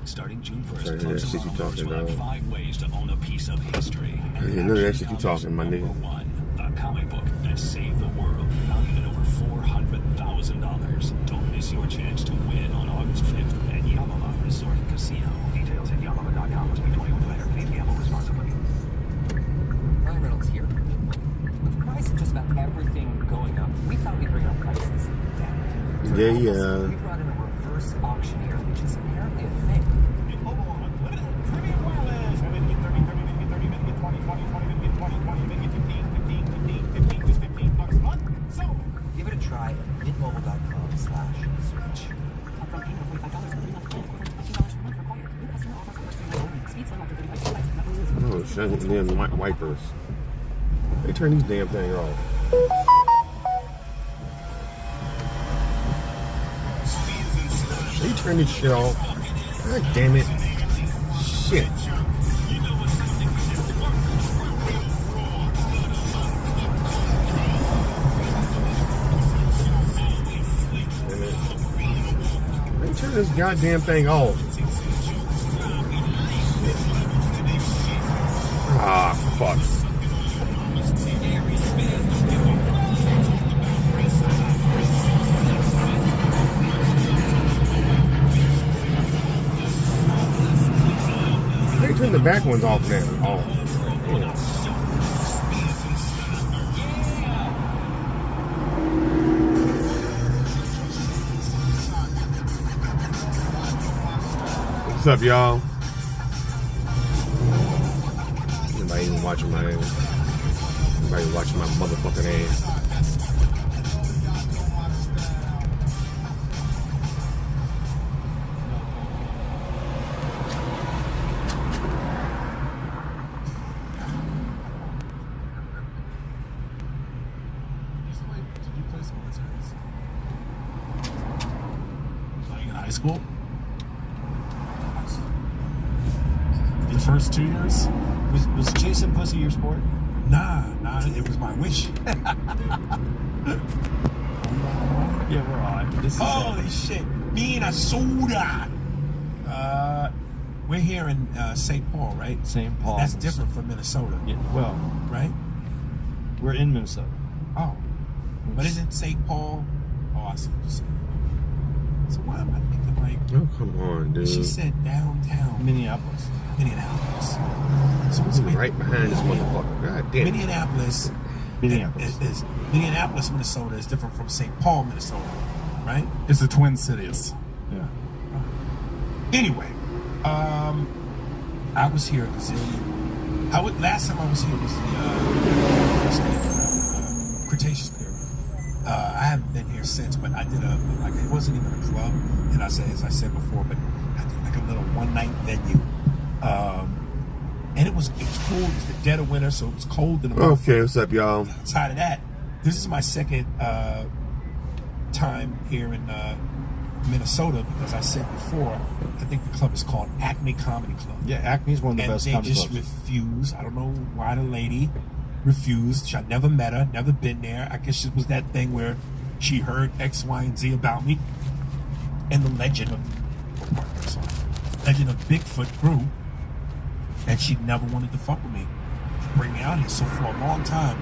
Starting June 1st, Sorry, Club that shit you Soromo talking will have about. 5 ways to own a piece of history. Yeah, none of that shit you talking, my nigga. Number 1, a comic book that saved the world, valued at over $400,000. Don't miss your chance to win on August 5th at Yamama Resort and Casino. Details at yamama.com. Must be 21 or better. Please gamble responsibly. Ryan Reynolds here. With the price of just about everything going up, we thought we'd bring our prices down. So Yeah, we yeah. brought in a reverse auctioneer, which is apparently a thing. Premium wireless. I'm gonna get 30, I'm gonna get 20, I'm gonna get 15, I'm gonna get 15, just $15 a month. So Give it a try at mintmobile.com/switch. Oh, shit, them wipers. They turn these damn things off. They turn this shit off. God damn it. Shit. Damn it. They turn this goddamn thing off. Ah, fuck. They turn the back ones off now. Oh. Yeah. What's up, y'all? Nobody even watching my ass. Nobody watching my motherfucking ass. did you play sports like in high school? The first 2 years? Was chasing pussy your sport? Nah, it was my wish. Yeah, we're on. This is Holy shit. Minnesota. We're here in St. Paul, right? St. Paul. That's different from Minnesota, Yeah, well, right? we're in Minnesota. Oh. But isn't St. Paul? Oh, I see what you're saying. So why am I thinking like, Oh, come on, dude. she said downtown Minneapolis. Minneapolis. So what's I'm right behind this motherfucker. God damn it. Minneapolis, Minneapolis, Minnesota is different from St. Paul, Minnesota, right? It's the Twin Cities. Yeah. Anyway, I was here a gazillion. Last time I was here was the Cretaceous period. I haven't been here since, but I did it wasn't even a club, and as I said before, but I did like a little one-night venue. And it was cool. It was the dead of winter, so it was cold in the morning. Okay, what's up, y'all? Outside of that, this is my second time here in Minnesota, because I said before, I think the club is called Acme Comedy Club. Yeah, Acme's one of the And best they comedy just clubs. refused. I don't know why the lady refused. I never met her, never been there. I guess it was that thing where she heard X, Y, and Z about me. And the legend of Bigfoot grew. And she never wanted to fuck with me, to bring me out here. So for a long time,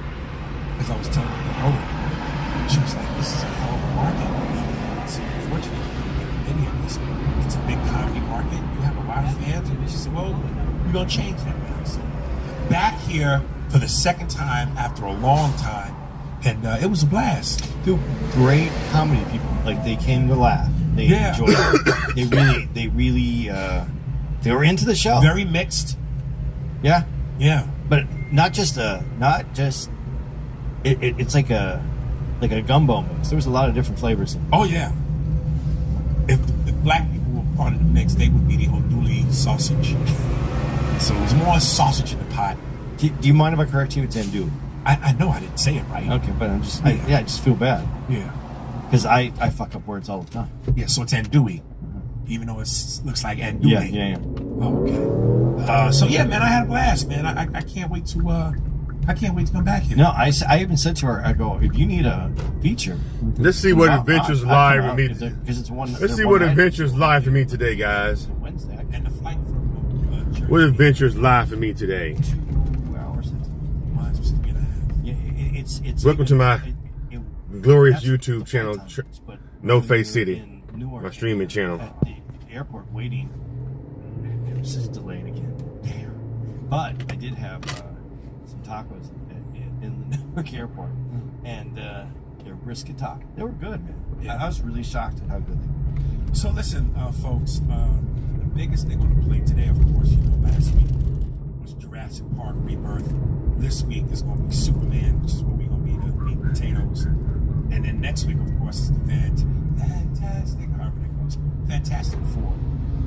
as I was telling her the road, she was like, this is a hell of a market. It's unfortunate in here. It's a big comedy market. You have a lot of fans. And she said, well, we're going to change that now. So back here for the second time after a long time. And it was a blast. Dude, great comedy people. Like, they came to laugh. They enjoyed it. They really, they were into the show. Very mixed. Yeah. Yeah. But it's like a gumbo mix. There was a lot of different flavors in it. Oh, yeah. If black people were part of the mix, they would be the Oduli sausage. So it was more sausage in the pot. Do you mind if I correct you? It's andouille. I know I didn't say it right. Okay, but I just feel bad. Yeah. Because I fuck up words all the time. Yeah, so it's andouille. Even though it looks like andouille. Yeah. Oh, okay. So yeah, man, I had a blast, man. I can't wait to come back here. No, I even said to her, I go, if you need a feature, Let's see what Adventures Live for me. Because it's one. Let's see what Adventures Live for me today, guys. Wednesday. morning, Zach. And the flight from Jersey. What adventures lie for me today? 2 hours. Mine's was 3.5. Yeah, it's. Welcome to my glorious that's YouTube the channel, flight times, but No when Face you're City, in Newark, my streaming channel. At the airport waiting, it was just delayed again. Damn. But I did have some tacos in the Newark airport, and they're brisket tacos. They were good, man. Yeah. I was really shocked at how good they were. So listen, folks, the biggest thing on the plate today, of course, last week was Jurassic Park Rebirth. This week is going to be Superman, which is what we're going to be the meat and potatoes. And then next week, of course, is the Fantastic, however it goes, Fantastic Four.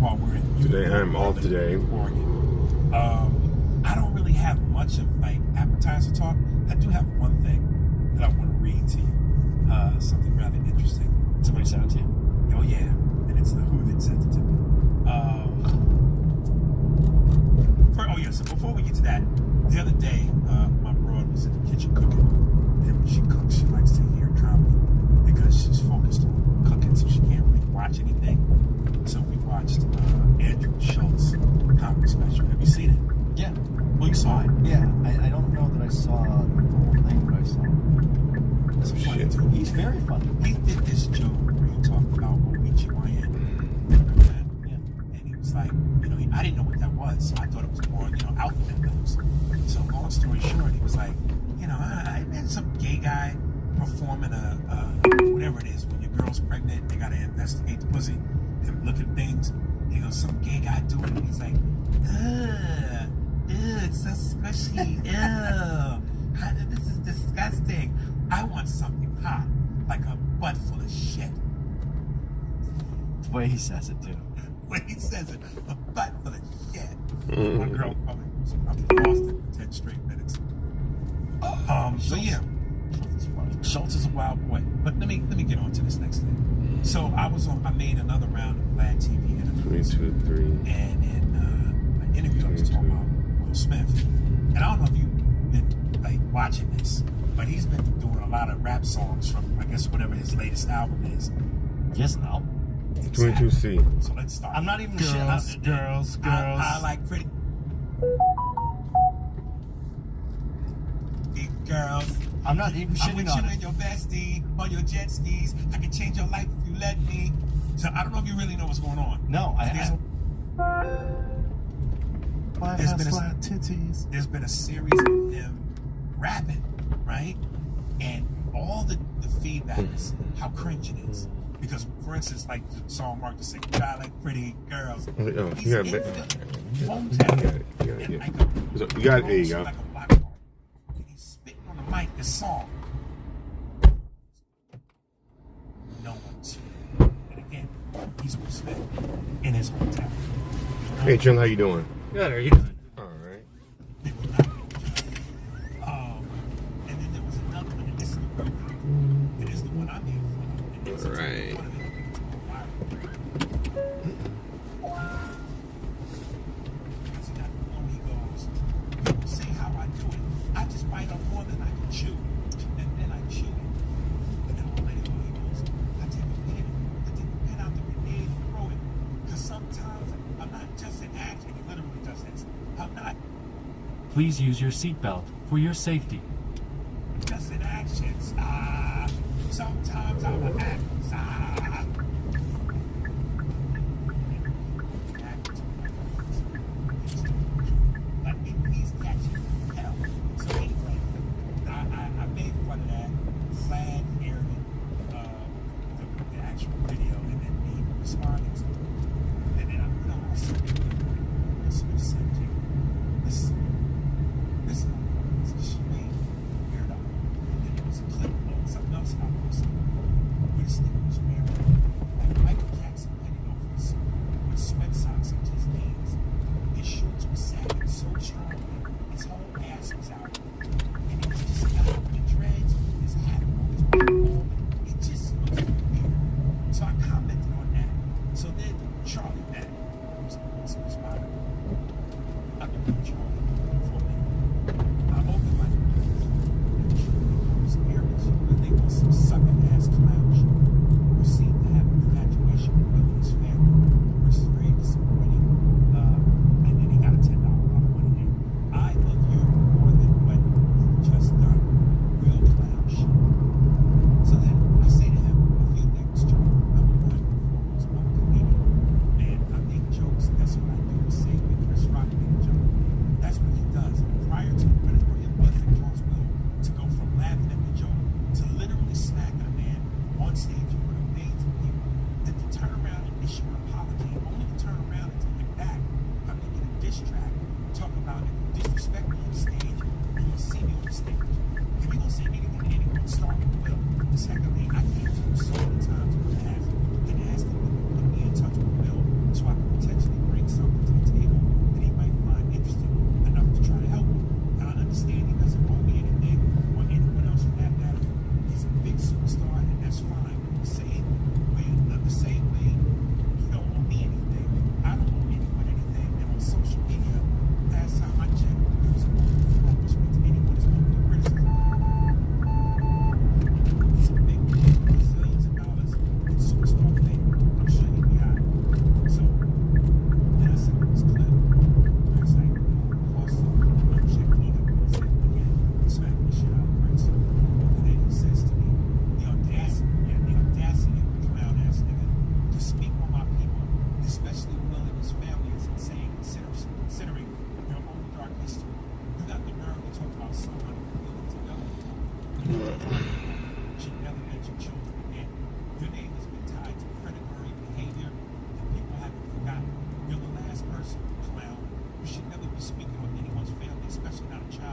While we're in Today, I'm off today. Oregon. I don't really have much of like appetizer talk. I do have one thing that I want to read to you. Something rather interesting. Somebody sent it to you. Oh yeah, and it's the Who that sent it to me. So before we get to that, the other day, my broad was in the kitchen cooking, and when she cooks, she likes to hear comedy because she's focused on cooking, so she can't really watch anything. So we watched Andrew Schultz comedy special. Have you seen it? Yeah. Well, you saw it. Yeah. I don't know that I saw the whole thing, but I saw it. It's funny Shit. too. He's very funny. He did this joke where he talked about OBGYN. Yeah. And he was like, I didn't know what that was, so I thought it was more, alphabet numbers. So long story short, he was like, I met some gay guy performing whatever it is, when your girl's pregnant, they gotta investigate the pussy and look at things. He goes, some gay guy doing it. He's like, it's so squishy, this is disgusting. I want something hot, like a butt full of shit. The way he says it, too. When he says it, a butt full of shit. One girl probably lost it for 10 straight minutes. So yeah, Schultz is a wild boy. But let me get on to this next thing. So I made another round of Vlad TV interviews. 3, 2, 3. And in my interview, I was talking about Will Smith. And I don't know if you've been like watching this, but he's been doing a lot of rap songs from, I guess, whatever his latest album is. Yes, no. 22C. So let's start. I'm not even girls. I like pretty girls. I'm not even I'm with shitting on you it. and your bestie on your jet skis. I can change your life if you let me. So I don't know if you really know what's going on. No, There's been a series of them rapping, right? And all the feedback is how cringe it is. Because, for instance, like the song Mark the Sick, I like pretty girls. Oh, He's you got in it. Philly, hometown. You got it. There you go. Like a block party. And he's spitting on the mic this song. No one's. And again, he's Will Smith in his hometown. Hey, Jim, how you doing? Good, are you doing? All right. They will not be judged. And then there was another one, and this is the real one. It is the one I made fun of. And it's All right. one of the things called viral. Because he got, he goes, people say how I do it. I just bite off more than I can chew. And then I chew it. And then I'll let it go. He goes, I take a pen out the grenade and throw it. Because sometimes I'm not just in action. He literally does this. I'm not Please use your seatbelt for your safety. just in actions. Sometimes I'm an act. Let me please catch you. Hell. So anyway, I made fun of that. Glad aired it, the actual video, and then me responding to it. And then I also Smith said to you, this is she made weird up. And then there was a clip of something else I posted. We just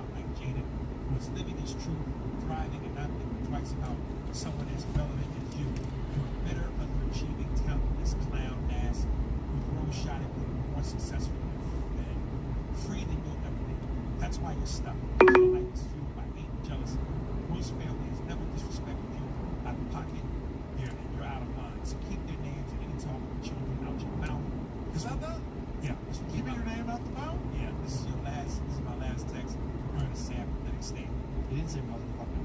about like Jaden, who's living his truth, thriving, and not thinking twice about someone as relevant as you. You're a bitter, underachieving, talentless clown ass who throws shot at people more successful and free than you'll ever be. That's why you're stuck. Your life is fueled by hate and jealousy. Most families never disrespected you out of pocket. You're out of line. So keep their names and any talk of children out your mouth. Is that done? Yeah. This will keep your name out the mouth? Yeah. This is my last text. We're going to Sam, let it stay. He didn't say motherfucker.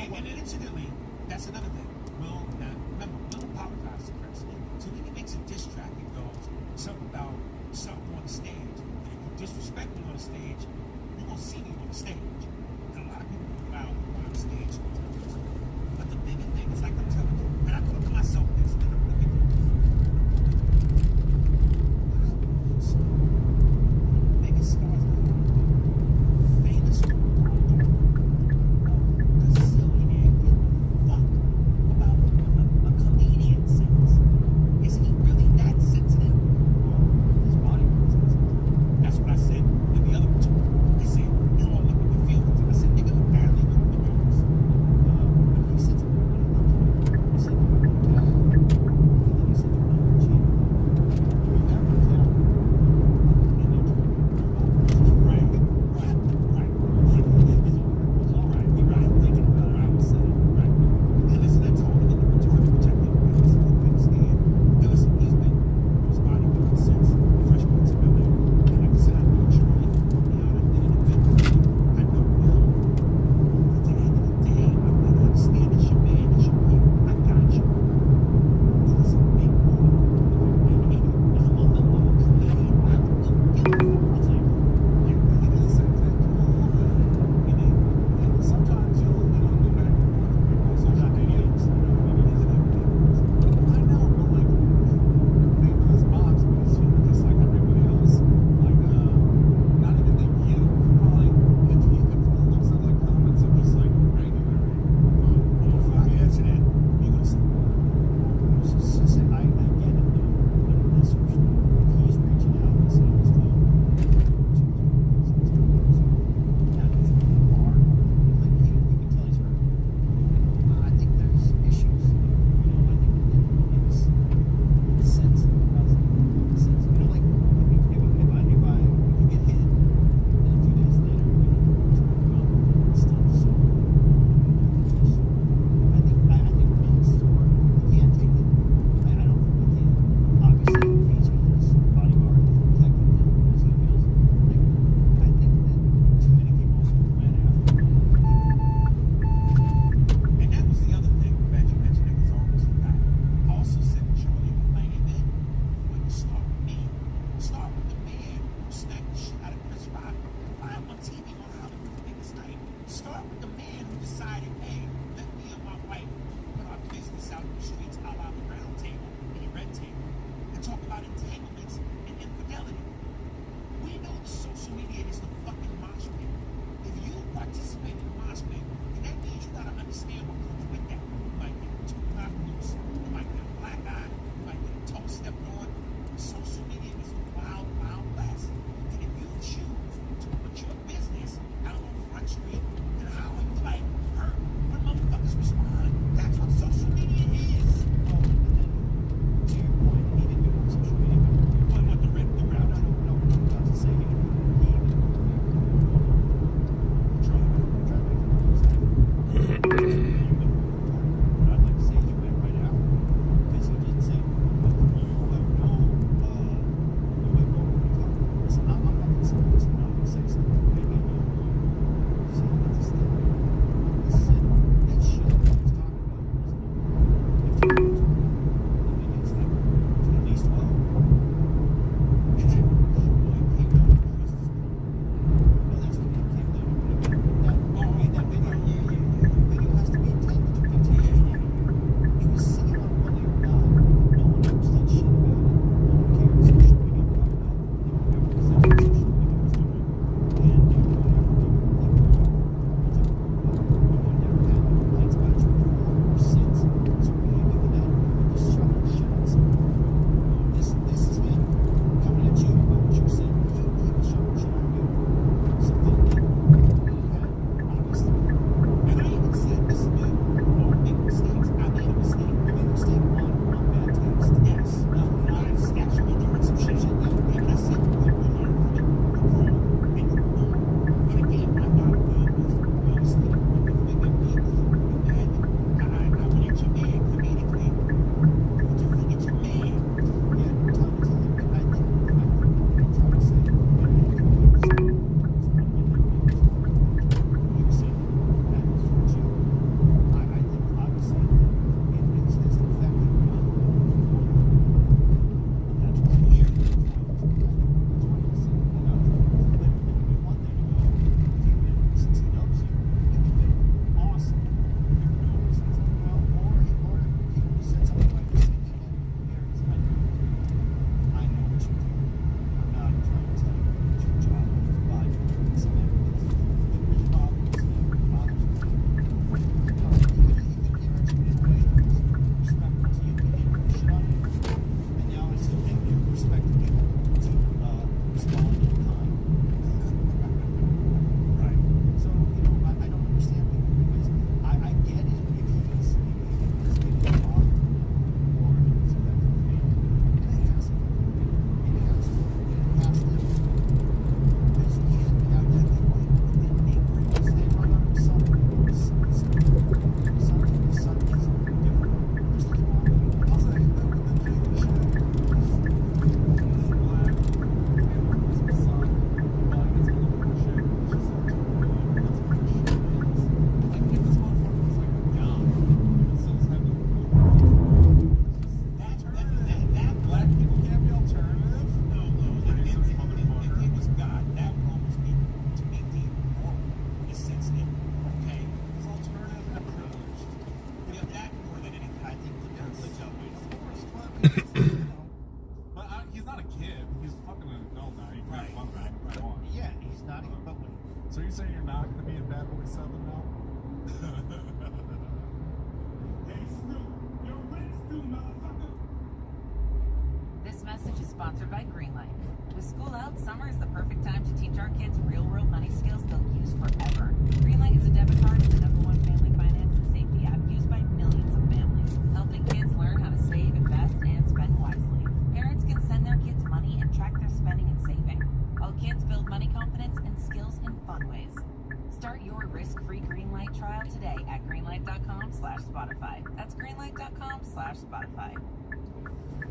And incidentally, that's another thing. Remember, Will apologized to Chris. So then he makes a diss track and goes something about something on the stage. And if you disrespect me on the stage, you're going to see me on the stage. And a lot of people go out on the stage. But the bigger thing is, like I'm telling you, and I thought to myself this, and I'm looking at the biggest stars in the world, famous gazillionaire, give a fuck about a comedian sense. Is he really that sensitive? His body was sensitive. That's what I said. And the other two, they said, you don't look at the feelings. I said, nigga, apparently you're nervous. fucking an adult now. You Right, can't fuck right, with him. right. Yeah, he's not even. But when So you saying you're not going to be in Bad Boy 7 now? Hey, Stu, your rent's due, motherfucker. This message is sponsored by Greenlight. With school out, summer is the perfect time to teach our kids real-world money skills they'll use forever. Greenlight is a debit card and the #1 family finance and safety app used by millions of families, helping kids learn how to save, invest, and spend wisely. Parents can send their kids money and track their spending and saving, while kids build money confidence and skills in fun ways. Start your risk-free Greenlight trial today at greenlight.com/Spotify. That's greenlight.com/Spotify.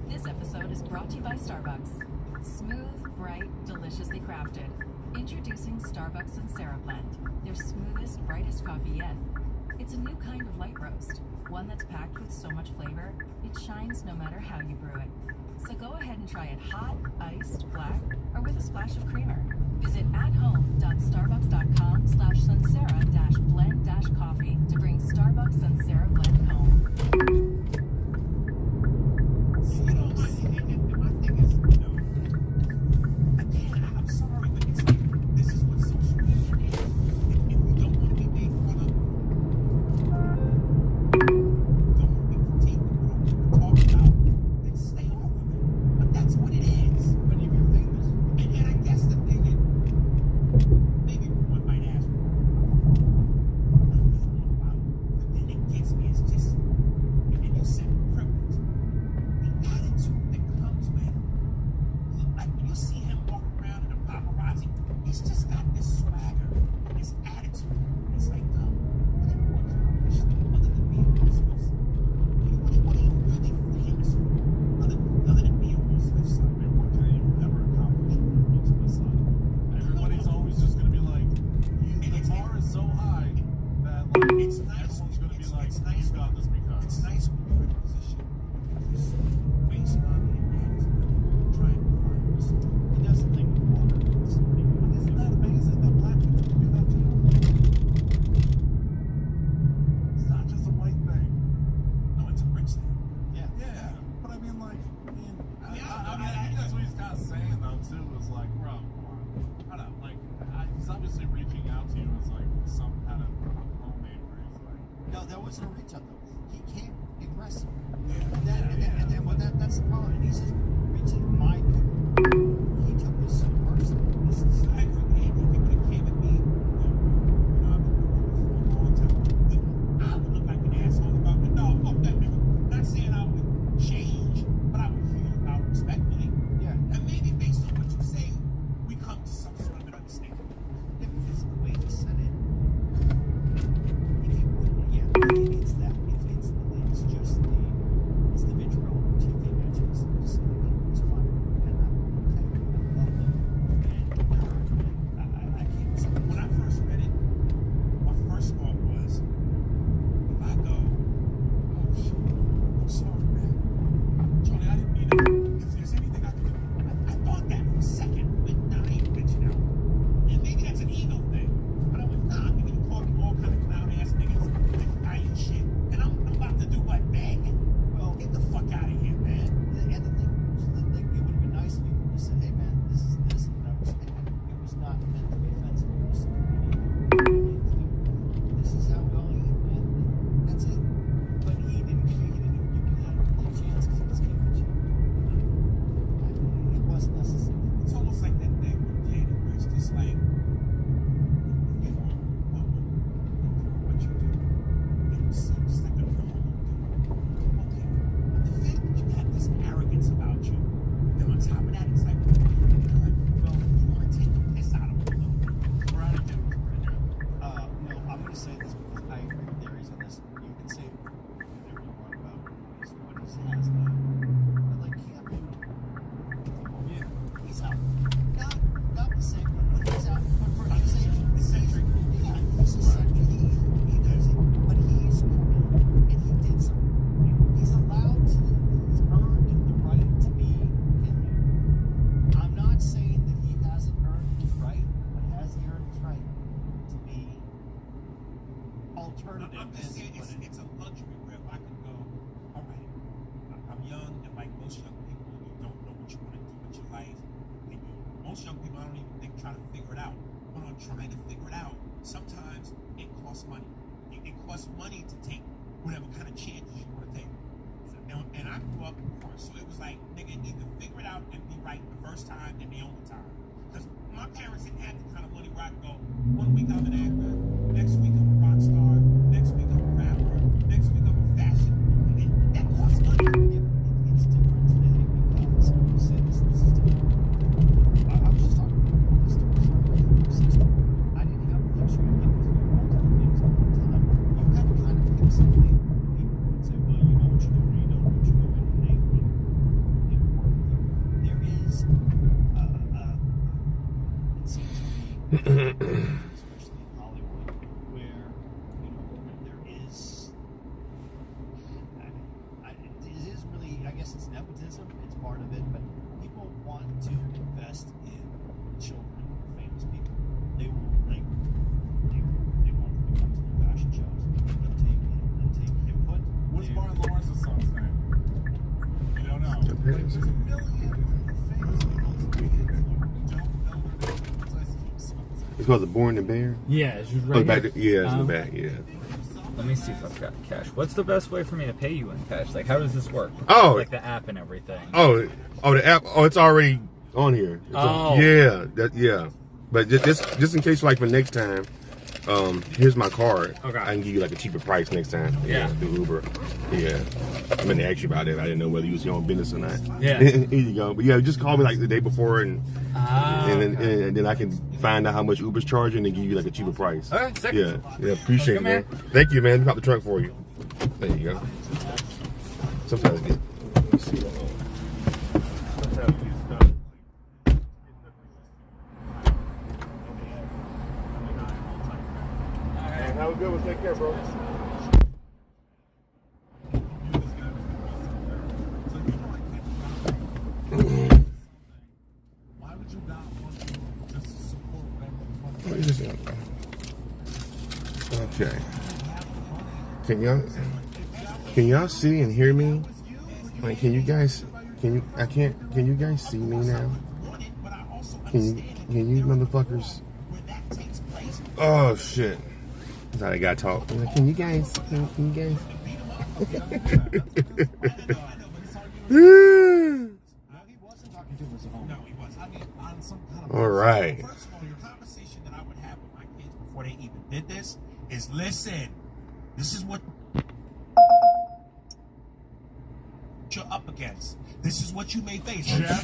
This episode is brought to you by Starbucks. Smooth, bright, deliciously crafted. Introducing Starbucks Sincera Blend, their smoothest, brightest coffee yet. It's a new kind of light roast, one that's packed with so much flavor, it shines no matter how you brew it. So go ahead and try it hot, iced, black, or with a splash of creamer. Visit athome.starbucks.com/Sincera-blend-coffee to bring Starbucks Sincera Blend home. You know, my thing is, you know, again, I'm sorry, but it's like, this is what social media is. If you don't want to be made fun of, don't want to be critiqued, you don't want to talk about, then stay off of it. But that's what it is. Many of your things. And I guess the thing is, maybe one might ask, wow, the thing that gets me is just, and you said privilege, the attitude that comes with, like when you see him walking around in a paparazzi, he's just got this swagger, this attitude. It's like, what do you accomplish other than being Will Smith's son? What are you really famous for, other than being Will Smith's son? And what can you ever accomplish with Will Smith's son? Everybody's always just going to be like, the bar is so high that like, It's nice. everyone's going to be like, It's nice. you got this because. It's nice when you're in a position where you waste money and daddy's money trying to find yourself. He doesn't think of water. But isn't that amazing that black people can do that too? It's not just a white thing. No, it's a rich thing. yeah, Yeah, but I mean, like, I I think that's what he's kind of saying though too. Is like, bro, come on, I don't know. Like, he's obviously reaching out to you as like some kind of homemade where he's like, no, that wasn't a reach out though. He came aggressive. Yeah. And then that's the problem. And he says, reaching my people. He took this so personally. This is, I agree with Andy. If he would have came at me, I've been doing this for a long time. I would look like an asshole about it. No, fuck that nigga. Not saying I would change, but I would feel out respectfully. yeah. And maybe based on what you say, we come to some sort of an understanding. Yeah, because the way he said it, if he wouldn't, yeah, it's that. It's just the vitriol TV matches. It's fine. most young people, I don't even think try to figure it out. But on trying to figure it out, sometimes it costs money. It costs money to take whatever kind of chances you want to take. And I grew up poor, so it was like, nigga, either figure it out and be right the first time and the only time. Because my parents didn't have the kind of money where I could go, 1 week I'm an actor, next week I'm a rock star, next week I'm a rapper, next week I'm a fashion. That costs money. It's different today because you said this is different. I was just talking about this story. I didn't have the luxury of getting to do multiple things at one time. You had to kind of pick something. People would say, well, you know what you're doing, you don't know what you're doing, and they would work with you. There is, it seems to me, especially in Hollywood, where, you know, there is, it is really, I guess it's nepotism, it's part of it, but people want to invest in children of famous people. They will, like, they want them to come to their fashion shows. They'll take input. What's They- Martin Lawrence's son's name? You don't know. There's a million famous people's kids. You don't know their name. What's his son's name? It's called the Born the Bear. Yeah, it's just Oh, right back here. yeah, it's in the back. Yeah. Let me see if I've got cash. What's the best way for me to pay you in cash? Like, how does this work? Oh. Like the app and everything. Oh, the app. Oh, it's already on here. It's on- Oh. yeah. But just in case, like for next time, here's my card. Okay. I can give you like a cheaper price next time. Yeah. The Uber. Yeah. I meant to ask you about it. I didn't know whether you was your own business or not. Yeah. Here you go. But yeah, just call me like the day before, and Okay. and then I can find out how much Uber's charging and give you like a cheaper price. Okay, sick. Yeah. Appreciate it, Welcome, man. man. Thank you, man. Got the trunk for you. There you go. Sometimes get. Let me see. Have a good one. Take care, bro. Why would you not want to just support whatever What is this? Okay. Can y'all see and hear me? Like, can you guys see me now? Can you motherfuckers? Oh shit. That's how they gotta talk. I'm like, can you guys? All right. First of all, your conversation that I would have with my kids before they even did this is, listen, this is what you're up against. This is what you may face. Jeff,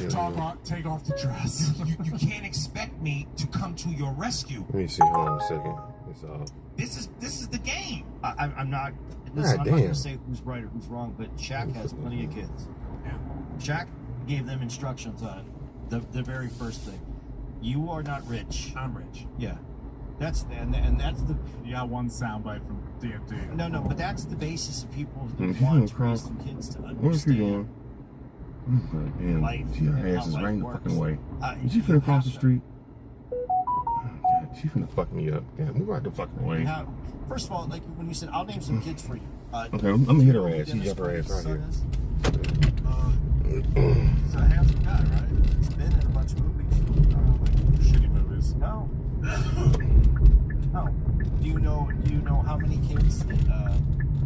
take off the dress. You can't expect me to come to your rescue. Let me see. Hold on a second. It's all. This is the game. I'm not. Listen, God I'm not damn. going to say who's right or who's wrong, but Shaq has plenty of kids. Shaq gave them instructions on the very first thing. You are not rich. I'm rich. Yeah, that's and that's the You got one soundbite from DMD. no, but that's the basis of people who Mhm. want to raise their kids to Where's he going? understand. Oh, damn. Life See, her and ass how is life right in the works. fucking way. Is she You finna cross the have to. street? Oh, God, she finna fuck me up. Yeah, move out the fucking way. You have- First of all, like when you said, "I'll name some kids for you." Okay, I'm gonna hit her you know ass. She Dennis got her ass Quaid's right here. son is? He's a handsome guy, right? He's been in a bunch of movies. Shitty movies. No. No. Do you know how many kids that, no,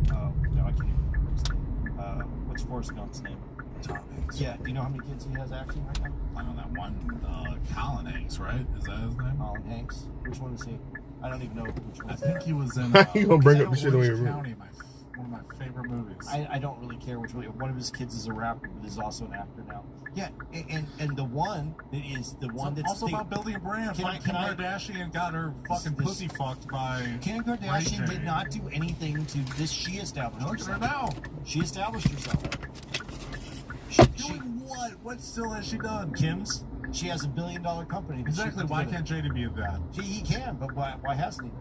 I can't even remember his name. What's Forrest Gump's name? Tom Hanks. Yeah, do you know how many kids he has acting right now? I know that one, Colin Hanks, right? Is that his name? Colin Hanks. Which one is he? I don't even know which one. I think he was in. How you gonna bring up the Orange shit on your room? County, one of my favorite movies. I don't really care which one. One of his kids is a rapper, but is also an actor now. Yeah, and the one that is the one that's also the- about building a brand. Can I- Like can Kim I- Kardashian got her fucking This- pussy fucked by. Kim Ray Kardashian J. did not do anything to this. She established Look at her herself. now. She established herself. She, Doing what? What still has she done? Kim's. She has $1 billion company. that she Exactly. put Why together. can't JD be in that? He can, but why hasn't he?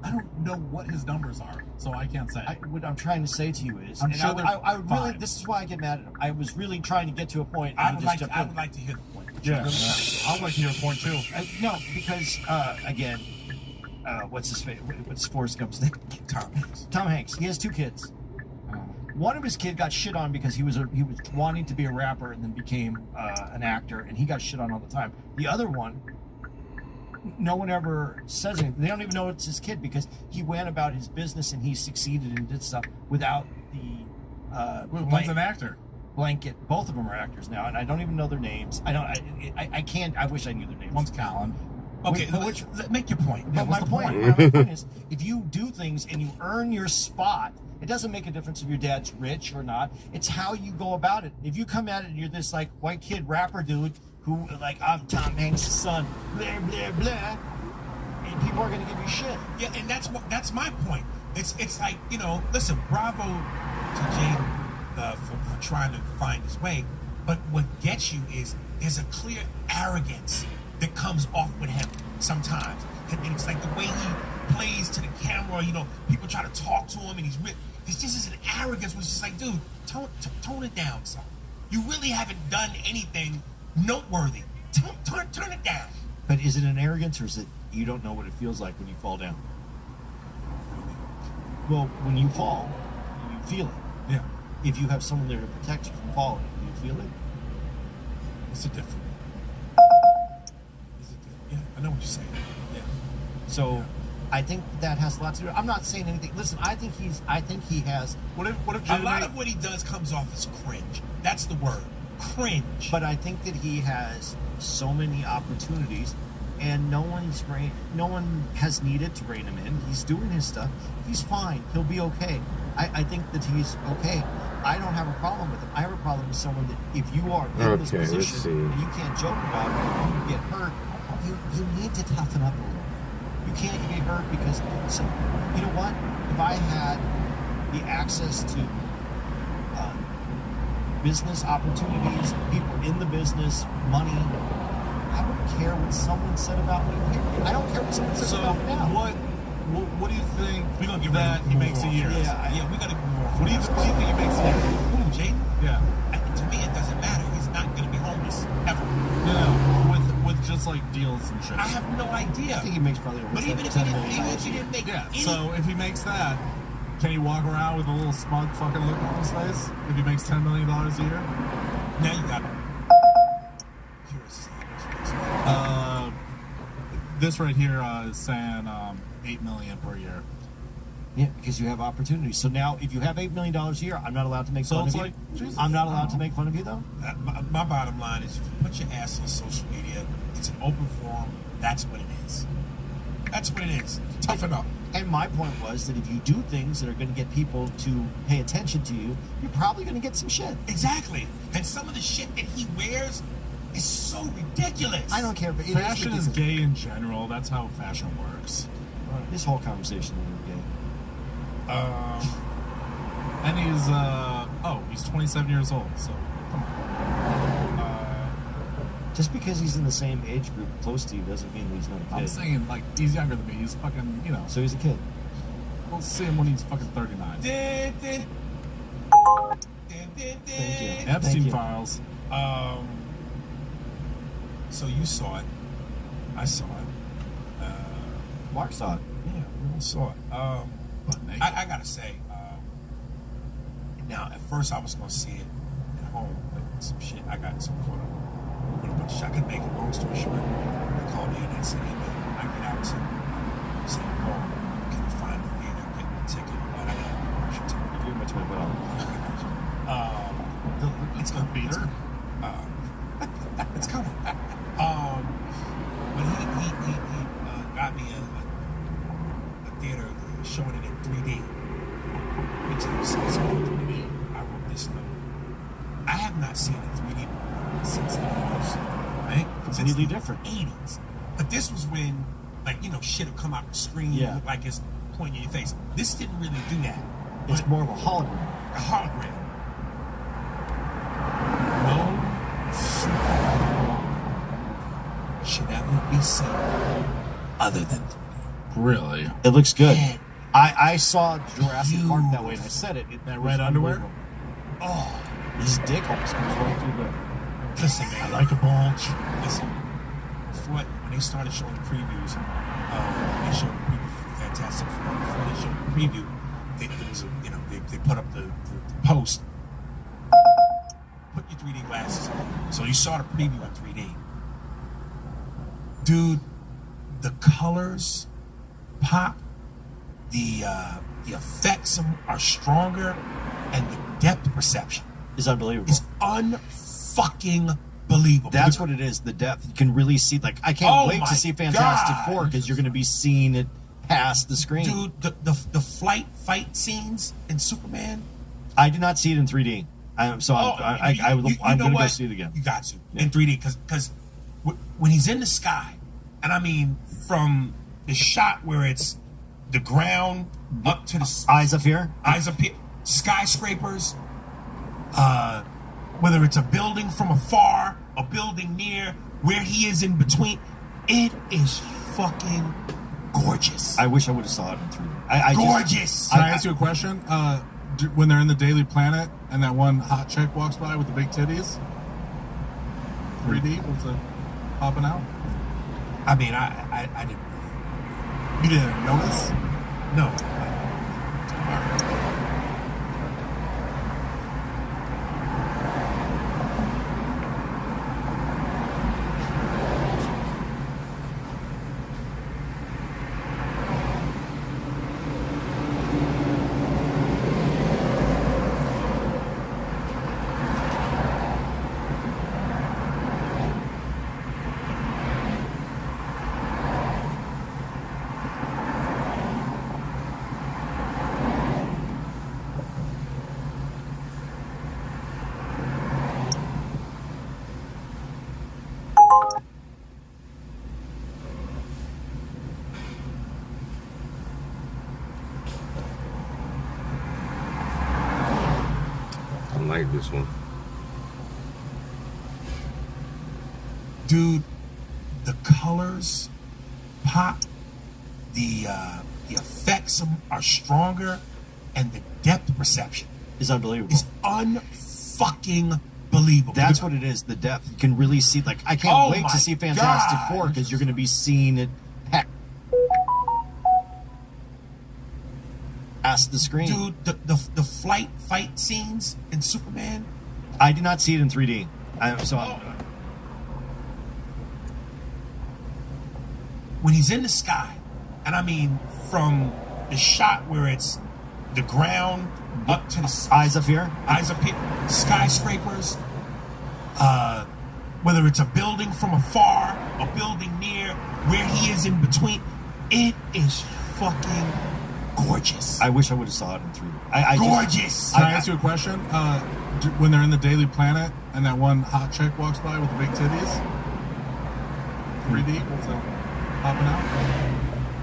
I don't know what his numbers are, so I can't say. What I'm trying to say to you is, I'm and sure I would they're really. fine. This is why I get mad at him. I was really trying to get to a point. I and would just like jumped in. to hear the point. yeah, I would like to hear a point too. No, because again, what's his face? What's Forrest Gump's name? Tom Hanks. Tom Hanks. He has 2 kids. One of his kids got shit on because he was wanting to be a rapper and then became an actor, and he got shit on all the time. The other one, no one ever says anything. They don't even know it's his kid because he went about his business and he succeeded and did stuff without the One's an actor. blanket. Both of them are actors now, and I don't even know their names. I can't. I wish I knew their names. One's Callan. Okay, make your point. But my point is, if you do things and you earn your spot, it doesn't make a difference if your dad's rich or not. It's how you go about it. If you come at it and you're this like white kid rapper dude who like, I'm Tom Hanks' son, blah blah blah, and people are gonna give you shit. Yeah, and that's my point. It's like, you know, listen, bravo to Jaden for trying to find his way, but what gets you is there's a clear arrogance that comes off with him sometimes. And it's like the way he plays to the camera, you know, people try to talk to him and it's just an arrogance which is like, dude, tone it down, son. You really haven't done anything noteworthy. Turn it down. But is it an arrogance or is it you don't know what it feels like when you fall down? Well, when you fall, you feel it. Yeah. If you have someone there to protect you from falling, do you feel it? It's a different. Yeah, I know what you're saying. Yeah. So I think that has a lot to do. I'm not saying anything. Listen, I think he has. What if A Jaden lot of what he does comes off as cringe. That's the word. Cringe. But I think that he has so many opportunities, and no one has needed to rein him in. He's doing his stuff. He's fine. He'll be okay. I think that he's okay. I don't have a problem with him. I have a problem with someone that if you are in this Okay, let's position see. and you can't joke about it, and you get hurt, you need to toughen up a little. You can't get hurt because, so, you know what? If I had the access to business opportunities, people in the business, money, I wouldn't care what someone said about me. I don't care what someone says So about me now. what do you think We're gonna get that ready to he move makes a on. year? Yeah, we gotta move on. What do you think he makes a year? Who, Jaden? Yeah. To me, it doesn't matter. He's not gonna be homeless ever. No, with just like deals and shit. I have no idea. I think he makes probably over But even if $10 he million didn't make Yeah. any, So if he makes that, can he walk around with a little smug fucking look on his face? If he makes $10 million a year? now you got it. This right here is saying $8 million per year. Yeah, because you have opportunities. So now, if you have $8 million a year, I'm not allowed to make So fun it's of like, you. Jesus. I'm not allowed to make fun of you, though. My bottom line is, if you put your ass on social media, it's an open forum. That's what it is. That's what it is. Toughen up. And my point was that if you do things that are going to get people to pay attention to you, you're probably going to get some shit. Exactly. And some of the shit that he wears is so ridiculous. I don't care, but Fashion is ridiculous. gay in general. That's how fashion works. This whole conversation is gay. And he's 27 years old, so come on. Just because he's in the same age group close to you doesn't mean he's not a kid. I'm saying, like, he's younger than me. He's fucking, you know. So he's a kid. We'll see him when he's fucking 39. Thank you. Epstein Thank you. files. So you saw it. I saw it. Mark saw it. Yeah, we all saw it. I gotta say, now at first I was gonna see it at home, but some shit I got some caught up with a bunch of shit. I could make a long story short. They called me and said, "Hey man, I get out to St. Paul. Can you find a way to get me a ticket?" And I got a commercial ticket. You very much went well. It's gonna be there. It's coming. But he got me a theater showing it in 3D. Let me tell you something. So in 3D, I wrote this note. I have not seen a 3D since the 80s, right? Completely different. 80s. But this was when, like, you know, shit would come out the screen, Yeah. look like it's pointing in your face. This didn't really do that. It's But more of a hologram. a hologram. No should ever be seen other than 3D. Really? It looks good. And I saw Jurassic Park that way, and I said it. That was red underwear? unbelievable. oh, His dick almost comes right through the. listen, man. I like a bulge. Listen, when they started showing previews, they showed a preview for Fantastic Four. Before they showed the preview, they put up the post, put your 3D glasses on. So you saw the preview in 3D. Dude, the colors pop, the effects are stronger, and the depth perception It's unbelievable. is unfucking believable. That's what it is. The depth. You can really see. Like, I can't wait my to see Fantastic God. Four because you're going to be seeing it past the screen. Dude, the fight scenes in Superman. I did not see it in 3D. I'm going to go see it again. You got to in 3D because when he's in the sky, and I mean from the shot where it's the ground up to the Eyes up here. skyscrapers, whether it's a building from afar, a building near, where he is in between, it is fucking gorgeous. I wish I would have saw it in 3D. Gorgeous. Can I ask you a question? When they're in the Daily Planet and that one hot chick walks by with the big titties, 3D was it popping out? I mean, I didn't. You didn't notice? No. I like this one. Dude, the colors pop, the effects are stronger, and the depth perception It's unbelievable. is unfucking believable. That's what it is. The depth. You can really see. Like, I can't Oh wait my to see Fantastic God. Four because you're going to be seeing it past the screen. Dude, the fight scenes in Superman. I did not see it in 3D. When he's in the sky, and I mean from the shot where it's the ground up to the Eyes up here. skyscrapers, whether it's a building from afar, a building near, where he is in between, it is fucking gorgeous. I wish I would have saw it in 3D. Gorgeous. Can I ask you a question? When they're in the Daily Planet and that one hot chick walks by with the big titties, 3D was it popping out?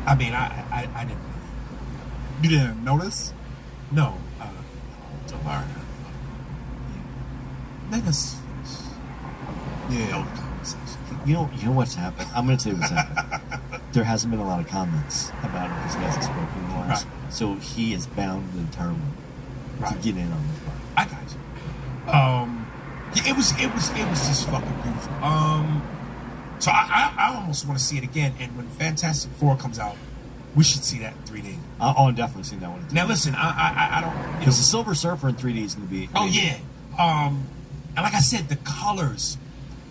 I mean, I didn't. You didn't notice? No. Tomorrow. Niggas. Yeah. You know what's happened? I'm going to tell you what's happened. There hasn't been a lot of comments about it because he hasn't spoken in the last. Right. So he is bound and determined to Right. get in on this part. I got you. Yeah, it was just fucking beautiful. So I almost want to see it again. And when Fantastic Four comes out, we should see that in 3D. I'm definitely seeing that one. Now listen, I don't. Because the Silver Surfer in 3D is going to be. Oh yeah. And like I said, the colors,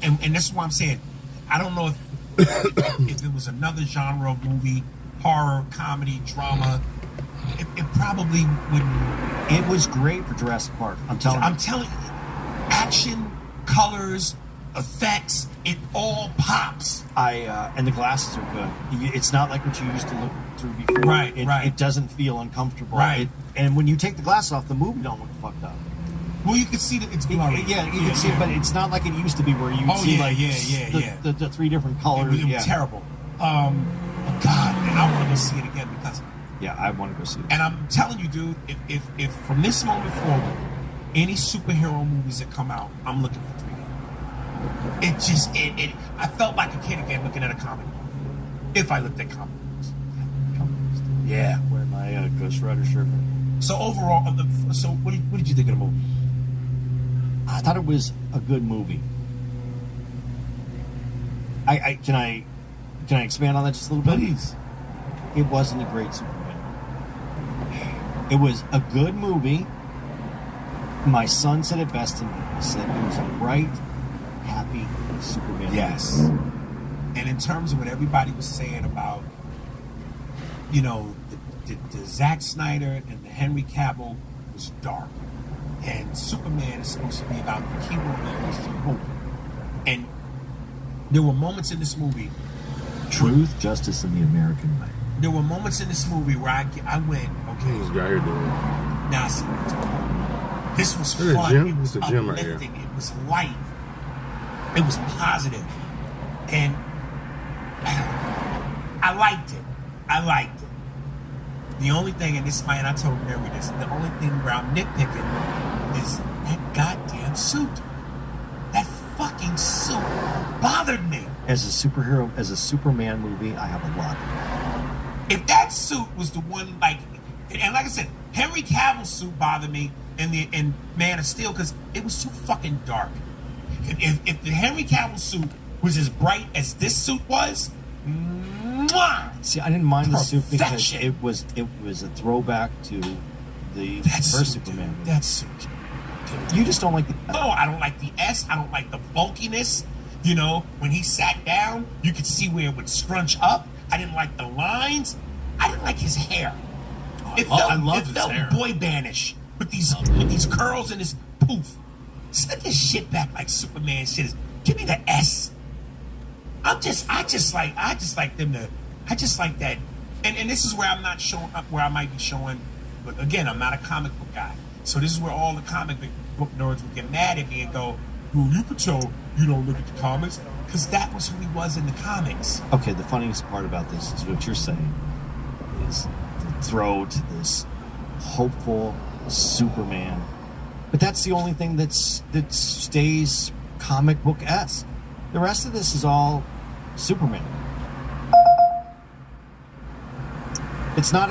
and that's why I'm saying, I don't know if it was another genre of movie, horror, comedy, drama, it probably wouldn't. It was great for Jurassic Park. I'm telling you. Action, colors, effects, it all pops. And the glasses are good. It's not like what you used to look through before. Right, It, right. It doesn't feel uncomfortable. Right. And when you take the glasses off, the movie don't look fucked up. Well, you can see that it's blurry. Yeah, you can see it, but it's not like it used to be where you see the three different colors. It was terrible. God, and I want to go see it again because. Yeah, I want to go see it. And I'm telling you, dude, if from this moment forward, any superhero movies that come out, I'm looking for 3D. It just I felt like a kid again looking at a comic book. If I looked at comic books. Yeah. Wearing my Ghost Rider shirt. So overall, so what did you think of the movie? I thought it was a good movie. Can I expand on that just a little bit? Please. It wasn't a great Superman. It was a good movie. My son said it best to me. He said it was a bright, happy Superman. Yes. And in terms of what everybody was saying about, you know, the Zack Snyder and the Henry Cavill was dark. And Superman is supposed to be about the hero man, which is hope. And there were moments in this movie, Truth, justice, and the American way. there were moments in this movie where I went, okay, This guy here doing. now I see what you're talking about. This was Is it a fun. gym? It was It's a gym right here. uplifting. It was light. It was positive. And I liked it. I liked it. The only thing, and this might, I told Mary this, the only thing where I'm nitpicking is that goddamn suit. That fucking suit bothered me. As a superhero, as a Superman movie, I have a lot. If that suit was the one, like, and like I said, Henry Cavill's suit bothered me in Man of Steel because it was too fucking dark. If the Henry Cavill suit was as bright as this suit was, mwah, See, I didn't mind the suit because Perfection. it was a throwback to the that first suit, Superman. dude, that suit. You just don't like the. No, I don't like the S. I don't like the bulkiness. You know, when he sat down, you could see where it would scrunch up. I didn't like the lines. I didn't like his hair. It I loved his felt hair. boy bandish with these curls and this poof. Set this shit back like Superman shit is. Give me the S. I just like them to. I just like that. And this is where I'm not showing up. Where I might be showing. But again, I'm not a comic book guy. So this is where all the comic book nerds would get mad at me and go, well, you could tell you don't look at the comics. Because that was who he was in the comics. Okay, the funniest part about this is what you're saying is the throw to this hopeful Superman. But that's the only thing that stays comic book-esque. The rest of this is all Superman. It's not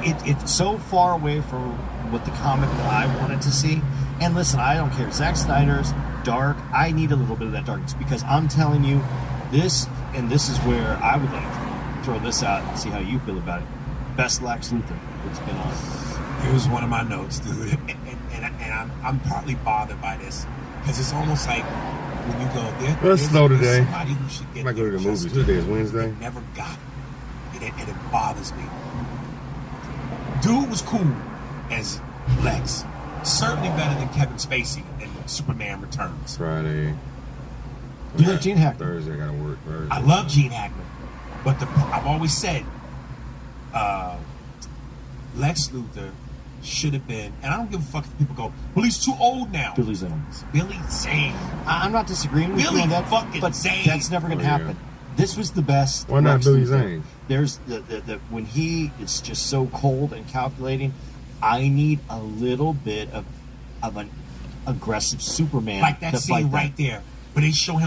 it's so far away from what the comic that I wanted to see. And listen, I don't care. Zack Snyder's dark. I need a little bit of that darkness because I'm telling you, this is where I would like to throw this out and see how you feel about it. Best Lex Luthor that's been on. It was one of my notes, dude. And I'm partly bothered by this. Because it's almost like when you go, Let's slow today. somebody who should get I might go to the their movies. justice. Today is Wednesday. They never got it. And it bothers me. Dude was cool as Lex. Certainly better than Kevin Spacey in Superman Returns. Friday. You like Gene Hackman? Thursday, I gotta work. Thursday. I love Gene Hackman. But I've always said Lex Luthor should have been, and I don't give a fuck if people go, well, he's too old now. Billy Zane. Billy Zane. I'm not disagreeing with Billy you on that, fucking but Zane. that's never going to Oh, yeah. happen. This was the best. Why not Lex Billy Luthor. Zane? There's the when he is just so cold and calculating. I need a little bit of an aggressive Superman Like that to scene fight that. right there, where they show him